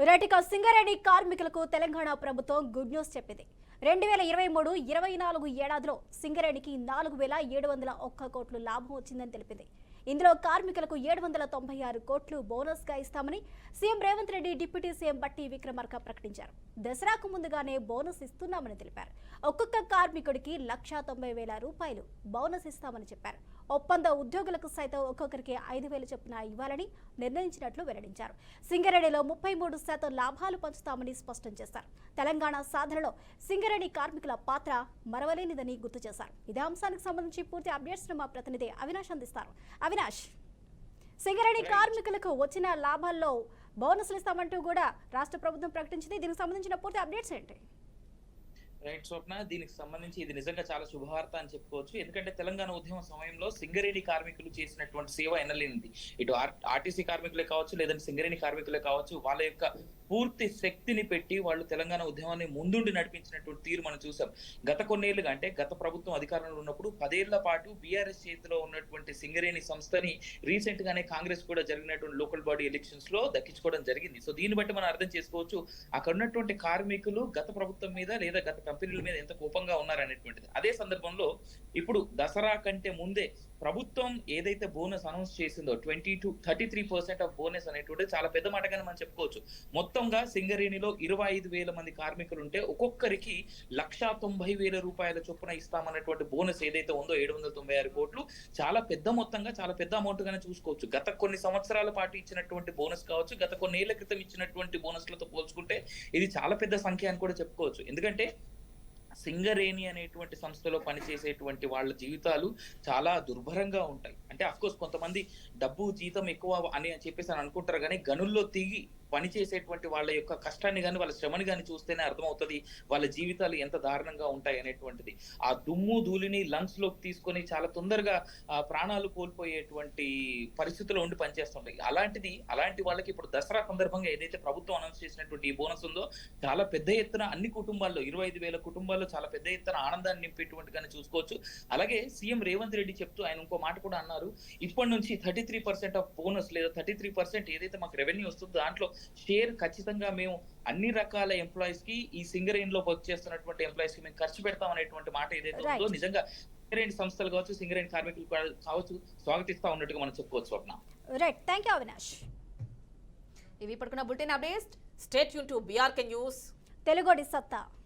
రైటిక సింగరేణి కార్మికులకు తెలంగాణ ప్రభుత్వం good news చెప్పింది. 2023-24 ఏడాదిలో సింగరేణికి 4701 కోట్లు లాభం వచ్చిందని తెలిపింది. ఇందులో కార్మికులకు 796 కోట్లు బోనస్ గా ఇస్తామని CM Revanth Reddy deputy CM బట్టి విక్రమార్క ప్రకటించారు. దసరాకు ముందుగానే బోనస్ ఇస్తున్నామని తెలిపారు. ఒక్కొక్క కార్మికుడికి 1,90,000 రూపాయలు బోనస్ ఇస్తామని చెప్పారు. ఒప్పంద ఉద్యోగులకు సైతం ఒక్కొక్కరికి 5,000 చొప్పున ఇవ్వాలని నిర్ణయించినట్లు వెల్లడించారు. సింగరేణిలో 33% లాభాలు పంచుతామని స్పష్టం చేశారు. తెలంగాణ సాధనలో సింగరేణి కార్మికుల పాత్ర మరవలేనిదని గుర్తు చేశారు. ఇదే అంశానికి సంబంధించి పూర్తి అప్డేట్స్ మా ప్రతినిధి అవినాష్ అందిస్తారు. అవినాష్, సింగరేణి కార్మికులకు వచ్చిన లాభాల్లో బోనస్లు ఇస్తామంటూ కూడా రాష్ట్ర ప్రభుత్వం ప్రకటించింది. దీనికి సంబంధించిన పూర్తి అప్డేట్స్ ఏంటి? రైట్ స్వప్న, దీనికి సంబంధించి ఇది నిజంగా చాలా శుభవార్త అని చెప్పుకోవచ్చు. ఎందుకంటే తెలంగాణ ఉద్యమ సమయంలో సింగరేణి కార్మికులు చేసినటువంటి సేవ ఎనలేనిది. ఇటు ఆర్టీసీ కార్మికులే కావచ్చు, లేదంటే సింగరేణి కార్మికులే కావచ్చు, వాళ్ళ యొక్క పూర్తి శక్తిని పెట్టి వాళ్ళు తెలంగాణ ఉద్యమాన్ని ముందుండి నడిపించినటువంటి తీరు మనం చూసాం. గత కొన్నేళ్లుగా, అంటే గత ప్రభుత్వం అధికారంలో ఉన్నప్పుడు 10 ఏళ్ల పాటు బీఆర్ఎస్ చేతిలో ఉన్నటువంటి సింగరేణి సంస్థని రీసెంట్ గానే కాంగ్రెస్ కూడా జరిగినటువంటి లోకల్ బాడీ ఎలక్షన్స్ లో దక్కించుకోవడం జరిగింది. సో దీన్ని బట్టి మనం అర్థం చేసుకోవచ్చు అక్కడ ఉన్నటువంటి కార్మికులు గత ప్రభుత్వం మీద లేదా గత కంపెనీల మీద ఎంత కోపంగా ఉన్నారనేటువంటిది. అదే సందర్భంలో ఇప్పుడు దసరా కంటే ముందే ప్రభుత్వం ఏదైతే బోనస్ అనౌన్స్ చేసిందో 33% ఆఫ్ బోనస్ అనేటువంటి చాలా పెద్ద మాటగానే మనం చెప్పుకోవచ్చు. మొత్తంగా సింగరేణిలో 25,000 మంది కార్మికులు ఉంటే ఒక్కొక్కరికి 1,90,000 రూపాయల చొప్పున ఇస్తామన్నటువంటి బోనస్ ఏదైతే ఉందో 796 కోట్లు చాలా పెద్ద మొత్తంగా, చాలా పెద్ద అమౌంట్ గానే చూసుకోవచ్చు. గత కొన్ని సంవత్సరాల పాటు ఇచ్చినటువంటి బోనస్ కావచ్చు, గత కొన్ని ఏళ్ల క్రితం ఇచ్చినటువంటి బోనస్లతో పోల్చుకుంటే ఇది చాలా పెద్ద సంఖ్య అని కూడా చెప్పుకోవచ్చు. ఎందుకంటే సింగరేణి అనేటువంటి సంస్థలో పనిచేసేటువంటి వాళ్ళ జీవితాలు చాలా దుర్భరంగా ఉంటాయి. అంటే అఫ్కోర్స్ కొంతమంది డబ్బు జీతం ఎక్కువ అని చెప్పేసి అనుకుంటారు, కానీ గనుల్లో దిగి పనిచేసేటువంటి వాళ్ళ యొక్క కష్టాన్ని కానీ వాళ్ళ శ్రమని కానీ చూస్తేనే అర్థమవుతుంది వాళ్ళ జీవితాలు ఎంత దారుణంగా ఉంటాయి అనేటువంటిది. ఆ దుమ్ము ధూళిని లంగ్స్ లోకి తీసుకొని చాలా తొందరగా ప్రాణాలు కోల్పోయేటువంటి పరిస్థితుల్లో ఉండి పనిచేస్తుంటాయి. అలాంటి వాళ్ళకి ఇప్పుడు దసరా సందర్భంగా ఏదైతే ప్రభుత్వం అనౌన్స్ చేసినటువంటి ఈ బోనస్ ఉందో చాలా పెద్ద ఎత్తున అన్ని కుటుంబాల్లో 25,000 కుటుంబాల్లో చాలా పెద్ద ఎత్తున ఆనందాన్ని నింపేటువంటిగానే చూసుకోవచ్చు. అలాగే సీఎం రేవంత్ రెడ్డి చెప్తూ ఆయన ఇంకో మాట కూడా అన్నారు, ఇప్పటి నుంచి 33% ఆఫ్ బోనస్ లేదా 33% ఏదైతే మాకు రెవెన్యూ వస్తుందో దాంట్లో షేర్ ఖచ్చితంగా మేము అన్ని రకాల ఎంప్లాయీస్ కి, ఈ సింగరేణిలో వర్క్ చేస్తున్నటువంటి ఎంప్లాయీస్ కి మేము ఖర్చు పెడతాం అనేటువంటి మాట ఏదైతే ఉందో నిజంగా సింగరేణి సంస్థలు కావచ్చు, సింగరేణి కార్మికులు కావచ్చు స్వాగతిస్తా ఉన్నట్టుగా మనం చెప్పుకోవచ్చు. Swapna, right, thank you Avinash. ఇవి ఇప్పటికున్న bulletin updates. Stay tuned to BRK news, తెలుగోడి సత్తా.